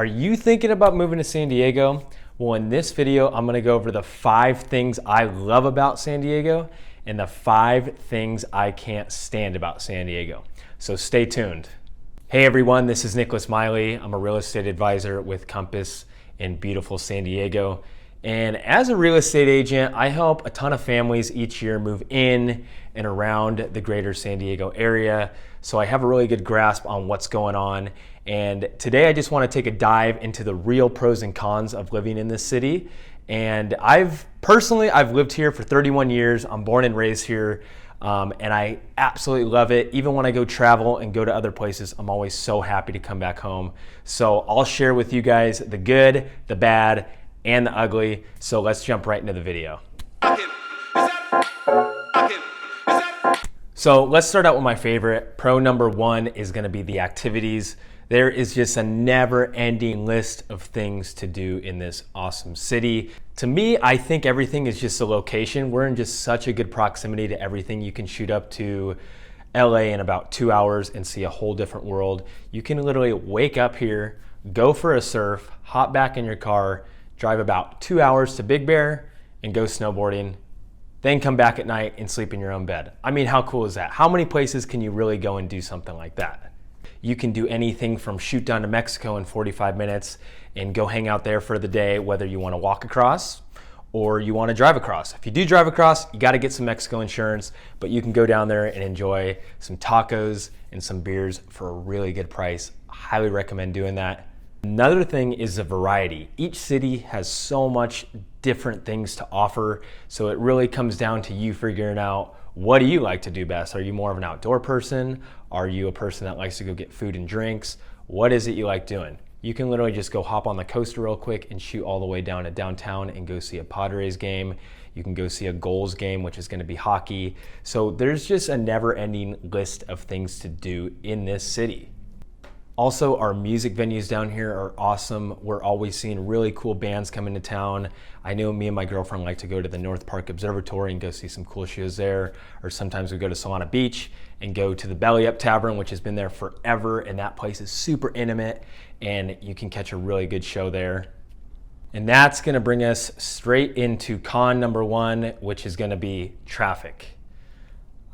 Are you thinking about moving to San Diego? Well, in this video, I'm gonna go over the 5 things I love about San Diego and the 5 things I can't stand about San Diego. So stay tuned. Hey everyone, this is nick.miele. I'm a real estate advisor with Compass in beautiful San Diego. And as a real estate agent, I help a ton of families each year move in and around the greater San Diego area. So I have a really good grasp on what's going on. And today I just want to take a dive into the real pros and cons of living in this city. And I've lived here for 31 years. I'm born and raised here. And I absolutely love it. Even when I go travel and go to other places, I'm always so happy to come back home. So I'll share with you guys the good, the bad, and the ugly. So let's jump right into the video. So let's start out with my favorite. Pro number 1 is gonna be the activities. There is just a never-ending list of things to do in this awesome city. To me, I think everything is just a location. We're in just such a good proximity to everything. You can shoot up to LA in about 2 hours and see a whole different world. You can literally wake up here, go for a surf, hop back in your car, drive about 2 hours to Big Bear and go snowboarding, then come back at night and sleep in your own bed. I mean, how cool is that? How many places can you really go and do something like that? You can do anything from shoot down to Mexico in 45 minutes and go hang out there for the day, whether you want to walk across or you want to drive across. If you do drive across, you got to get some Mexico insurance, but you can go down there and enjoy some tacos and some beers for a really good price. I highly recommend doing that. Another thing is the variety. Each city has so much different things to offer, so it really comes down to you figuring out, what do you like to do best? Are you more of an outdoor person? Are you a person that likes to go get food and drinks? What is it you like doing? You can literally just go hop on the coaster real quick and shoot all the way down to downtown and go see a Padres game. You can go see a Goals game, which is going to be hockey. So there's just a never-ending list of things to do in this city. Also, our music venues down here are awesome. We're always seeing really cool bands come into town. I know me and my girlfriend like to go to the North Park Observatory and go see some cool shows there. Or sometimes we go to Solana Beach and go to the Belly Up Tavern, which has been there forever. And that place is super intimate and you can catch a really good show there. And that's gonna bring us straight into con number 1, which is gonna be traffic.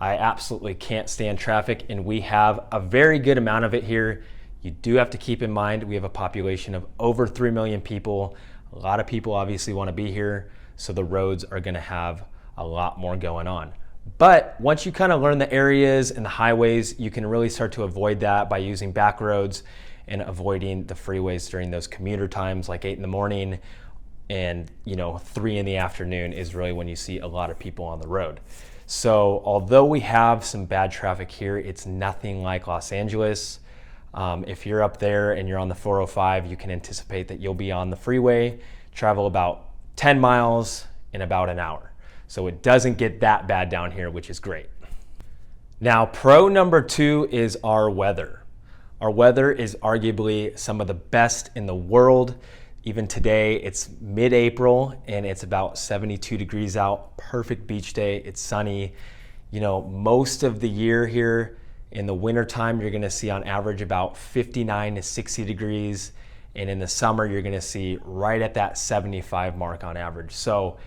I absolutely can't stand traffic, and we have a very good amount of it here. You do have to keep in mind we have a population of over 3 million people. A lot of people obviously want to be here, so the roads are going to have a lot more going on. But once you kind of learn the areas and the highways, you can really start to avoid that by using back roads and avoiding the freeways during those commuter times, like 8 in the morning and 3 in the afternoon is really when you see a lot of people on the road. So although we have some bad traffic here, it's nothing like Los Angeles. If you're up there and you're on the 405, you can anticipate that you'll be on the freeway, travel about 10 miles in about an hour. So it doesn't get that bad down here, which is great. Now, pro number 2 is our weather. Our weather is arguably some of the best in the world. Even today, it's mid-April and it's about 72 degrees out, perfect beach day, it's sunny. Most of the year here, in the wintertime, you're gonna see on average about 59 to 60 degrees. And in the summer, you're gonna see right at that 75 mark on average. So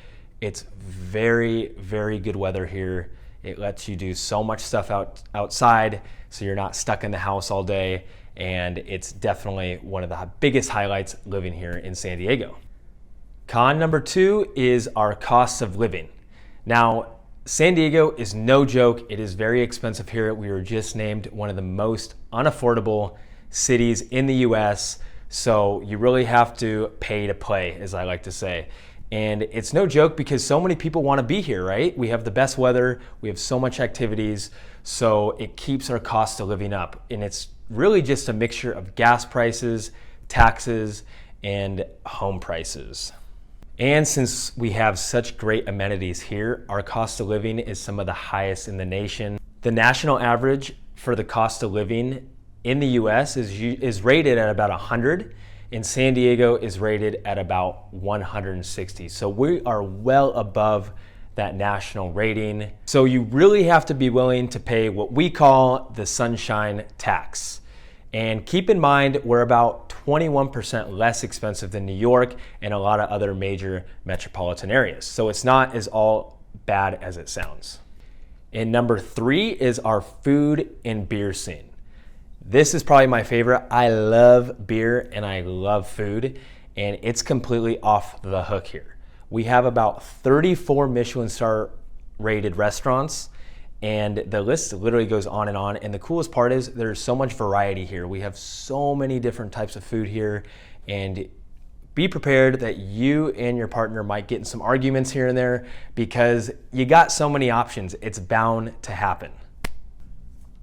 it's very, very good weather here. It lets you do so much stuff outside, so you're not stuck in the house all day. And it's definitely one of the biggest highlights living here in San Diego. Con number 2 is our cost of living. Now, San Diego is no joke. It is very expensive here. We were just named one of the most unaffordable cities in the US. So you really have to pay to play, as I like to say. And it's no joke because so many people want to be here, right? We have the best weather. We have so much activities. So it keeps our cost of living up. And it's really just a mixture of gas prices, taxes, and home prices. And since we have such great amenities here, our cost of living is some of the highest in the nation. The national average for the cost of living in the US is rated at about 100, and San Diego is rated at about 160. So we are well above that national rating. So you really have to be willing to pay what we call the sunshine tax. And keep in mind, we're about 21% less expensive than New York and a lot of other major metropolitan areas. So it's not as all bad as it sounds. And number 3 is our food and beer scene. This is probably my favorite. I love beer and I love food, and it's completely off the hook here. We have about 34 Michelin star rated restaurants, and the list literally goes on. And the coolest part is there's so much variety here. We have so many different types of food here, and be prepared that you and your partner might get in some arguments here and there because you got so many options. It's bound to happen.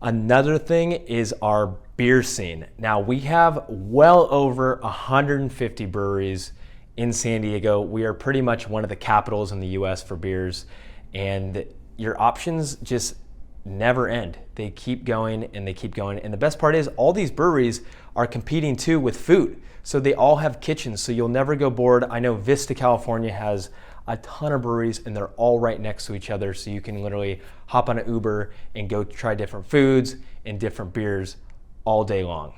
Another thing is our beer scene. Now, we have well over 150 breweries in San Diego. We are pretty much one of the capitals in the US for beers, and your options just never end. They keep going and they keep going. And the best part is all these breweries are competing too with food. So they all have kitchens, so you'll never go bored. I know Vista, California has a ton of breweries and they're all right next to each other. So you can literally hop on an Uber and go try different foods and different beers all day long.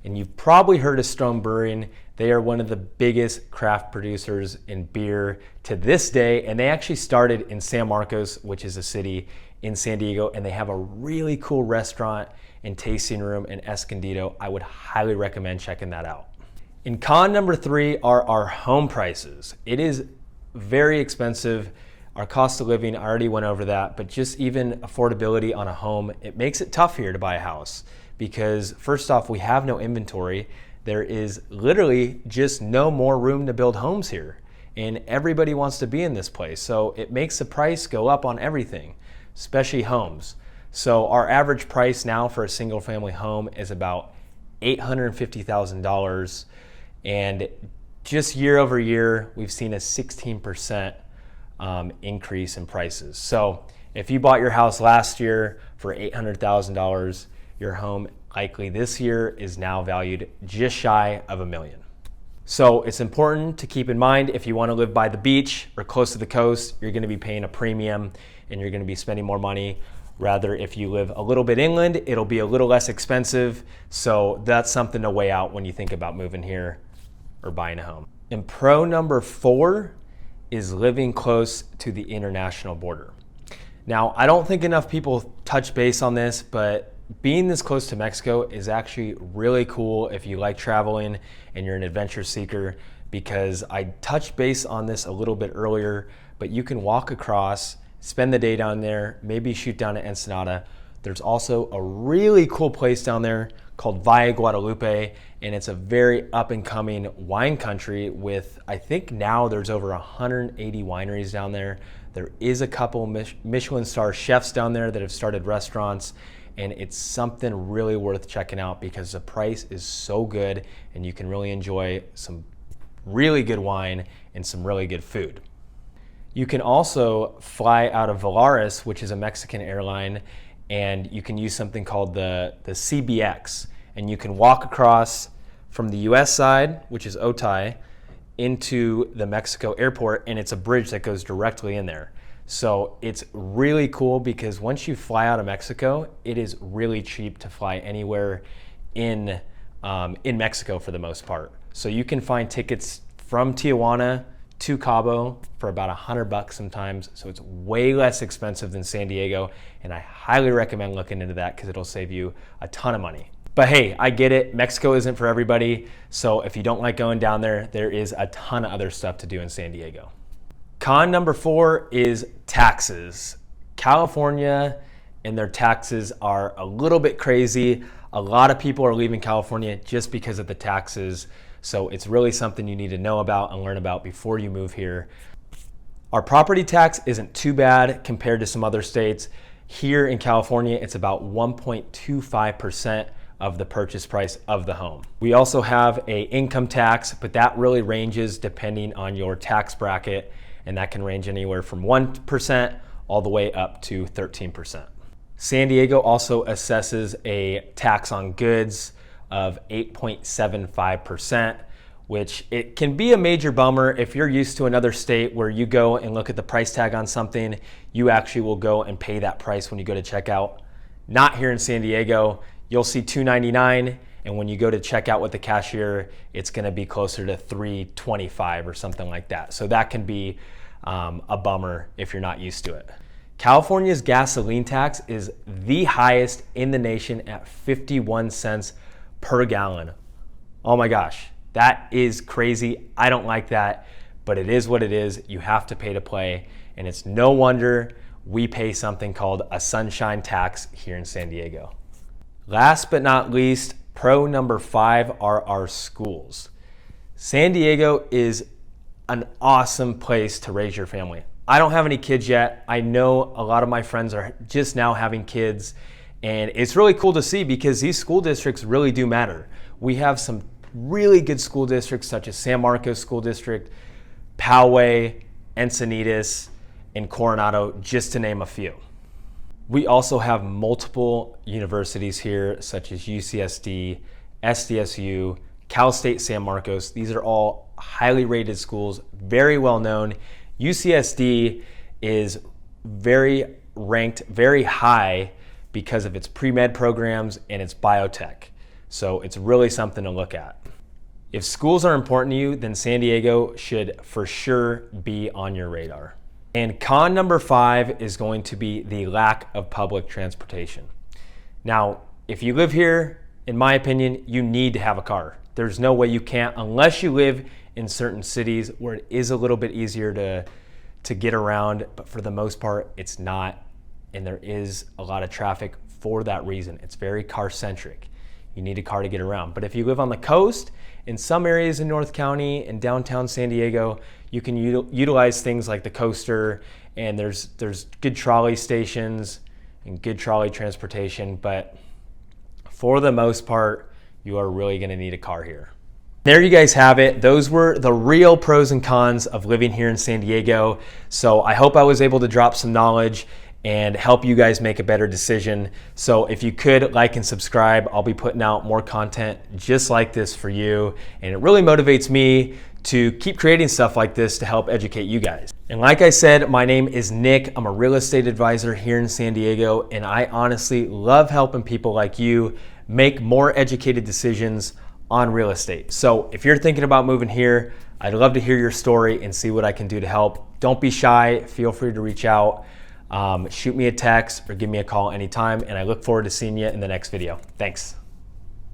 And you've probably heard of Stone Brewing. They are one of the biggest craft producers in beer to this day. And they actually started in San Marcos, which is a city in San Diego. And they have a really cool restaurant and tasting room in Escondido. I would highly recommend checking that out. And con number 3 are our home prices. It is very expensive. Our cost of living, I already went over that, but just even affordability on a home, it makes it tough here to buy a house because first off, we have no inventory. There is literally just no more room to build homes here, and everybody wants to be in this place. So it makes the price go up on everything, especially homes. So our average price now for a single family home is about $850,000. And just year over year, we've seen a 16% increase in prices. So if you bought your house last year for $800,000, your home likely this year is now valued just shy of $1 million. So it's important to keep in mind if you want to live by the beach or close to the coast, you're going to be paying a premium and you're going to be spending more money. Rather, if you live a little bit inland, it'll be a little less expensive. So that's something to weigh out when you think about moving here or buying a home. And pro number 4 is living close to the international border. Now, I don't think enough people touch base on this, but being this close to Mexico is actually really cool if you like traveling and you're an adventure seeker, because I touched base on this a little bit earlier, but you can walk across, spend the day down there, maybe shoot down to Ensenada. There's also a really cool place down there called Valle Guadalupe, and it's a very up and coming wine country with, I think now there's over 180 wineries down there. There is a couple Michelin star chefs down there that have started restaurants, and it's something really worth checking out because the price is so good and you can really enjoy some really good wine and some really good food. You can also fly out of Volaris, which is a Mexican airline, and you can use something called the CBX, and you can walk across from the US side, which is Otay, into the Mexico airport, and it's a bridge that goes directly in there. So it's really cool because once you fly out of Mexico, it is really cheap to fly anywhere in Mexico for the most part. So you can find tickets from Tijuana to Cabo for about $100 sometimes. So it's way less expensive than San Diego. And I highly recommend looking into that because it'll save you a ton of money. But hey, I get it. Mexico isn't for everybody. So if you don't like going down there, there is a ton of other stuff to do in San Diego. Con number 4 is taxes. California and their taxes are a little bit crazy. A lot of people are leaving California just because of the taxes. So it's really something you need to know about and learn about before you move here. Our property tax isn't too bad compared to some other states. Here in California, it's about 1.25% of the purchase price of the home. We also have an income tax, but that really ranges depending on your tax bracket, and that can range anywhere from 1% all the way up to 13%. San Diego also assesses a tax on goods of 8.75%, which it can be a major bummer if you're used to another state where you go and look at the price tag on something, you actually will go and pay that price when you go to checkout. Not here in San Diego. You'll see $2.99 And when you go to check out with the cashier, it's gonna be closer to $3.25 or something like that. So that can be a bummer if you're not used to it. California's gasoline tax is the highest in the nation at 51 cents per gallon. Oh my gosh, that is crazy. I don't like that, but it is what it is. You have to pay to play, and it's no wonder we pay something called a sunshine tax here in San Diego. Last but not least, pro number 5 are our schools. San Diego is an awesome place to raise your family. I don't have any kids yet. I know a lot of my friends are just now having kids, and it's really cool to see because these school districts really do matter. We have some really good school districts such as San Marcos School District, Poway, Encinitas, and Coronado, just to name a few. We also have multiple universities here such as UCSD, SDSU, Cal State San Marcos. These are all highly rated schools, very well known. UCSD is very ranked, very high because of its pre-med programs and its biotech. So it's really something to look at. If schools are important to you, then San Diego should for sure be on your radar. And con number 5 is going to be the lack of public transportation. Now, if you live here, in my opinion, you need to have a car. There's no way you can't unless you live in certain cities where it is a little bit easier to get around, but for the most part, it's not. And there is a lot of traffic for that reason. It's very car-centric. You need a car to get around. But if you live on the coast, in some areas in North County and downtown San Diego, you can utilize things like the coaster, and there's good trolley stations and good trolley transportation, but for the most part, you are really gonna need a car here. There you guys have it. Those were the real pros and cons of living here in San Diego. So I hope I was able to drop some knowledge and help you guys make a better decision. So if you could like and subscribe, I'll be putting out more content just like this for you. And it really motivates me to keep creating stuff like this to help educate you guys. And like I said, my name is Nick. I'm a real estate advisor here in San Diego, and I honestly love helping people like you make more educated decisions on real estate. So if you're thinking about moving here, I'd love to hear your story and see what I can do to help. Don't be shy, feel free to reach out. Shoot me a text or give me a call anytime, and I look forward to seeing you in the next video. Thanks.